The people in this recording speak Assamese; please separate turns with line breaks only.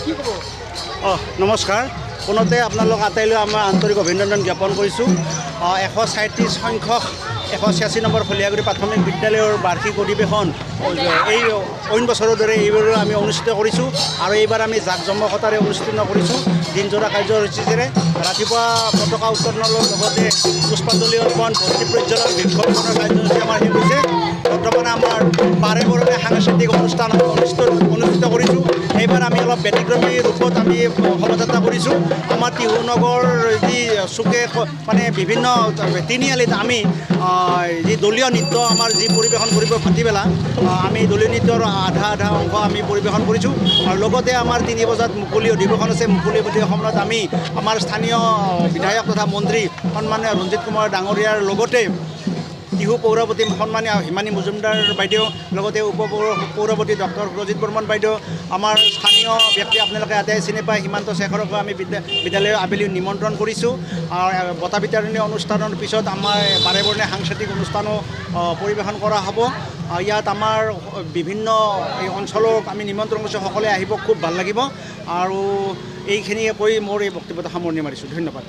নমস্কাৰ পুনতে আপোনালোক আটাইলৈ আমাৰ আন্তৰিক অভিনন্দন জ্ঞাপন কৰিছোঁ 137 সংখ্যক 186 নম্বৰ খলিয়াগুৰি প্ৰাথমিক বিদ্যালয়ৰ বাৰ্ষিক অধিৱেশন এই অইন বছৰৰ দৰে এইবাৰো আমি অনুষ্ঠিত কৰিছোঁ আৰু এইবাৰ আমি জাক জমকতাৰে অনুষ্ঠিত কৰিছোঁ দিনজোৰা কাৰ্যসূচীৰে ৰাতিপুৱা পতাকা উত্তোলনৰ লগতে পুষ্পাঞ্জলি অৰ্পণ ভক্তি প্ৰজ্বলন বৃক্ষৰোপণৰ কাৰ্যসূচী আমাৰ শেষ হৈছে বৰ্তমান আমাৰ বাৰে বৰণে সাংস্কৃতিক অনুষ্ঠান অনুষ্ঠিত কৰিছোঁ এইবাৰ আমি অলপ ব্যতিক্ৰমী ৰূপত আমি শোভাযাত্ৰা কৰিছোঁ আমাৰ টিহু নগৰ যি চুকে মানে বিভিন্ন তিনিআলিত আমি যি দলীয় নৃত্য আমাৰ যি পৰিৱেশন কৰিব ভাটিবেলা আমি দলীয় নৃত্যৰ আধা অংশ আমি পৰিৱেশন কৰিছোঁ আৰু লগতে আমাৰ 3 বজাত মুকলি অধিৱেশন আছে মুকলি অধিৱেশনত আমি আমাৰ স্থানীয় বিধায়ক তথা মন্ত্ৰী সন্মানীয় ৰঞ্জিত কুমাৰ ডাঙৰীয়াৰ লগতে টিহু পৌৰপতি সন্মানীয় হিমানী মজুমদাৰ বাইদেউ লগতে পৌৰপতি ডক্টৰ সুৰজিৎ বৰ্মন বাইদেউ আমাৰ স্থানীয় ব্যক্তি আপোনালোকে আটাই চিনি পায় হিমান্ত শেখৰকো আমি বিদ্যালয়ৰ আবেলি নিমন্ত্ৰণ কৰিছোঁ আৰু বঁটা বিতৰণী অনুষ্ঠানৰ পিছত আমাৰ বাৰে বৰণীয়া সাংস্কৃতিক অনুষ্ঠানো পৰিৱেশন কৰা হ'ব ইয়াত আমাৰ বিভিন্ন এই অঞ্চলক আমি নিমন্ত্ৰণ কৰিছোঁ সকলোৱে আহিব খুব ভাল লাগিব আৰু এইখিনিয়ে কৈ মোৰ এই বক্তব্যটো সামৰণি মাৰিছোঁ ধন্যবাদ।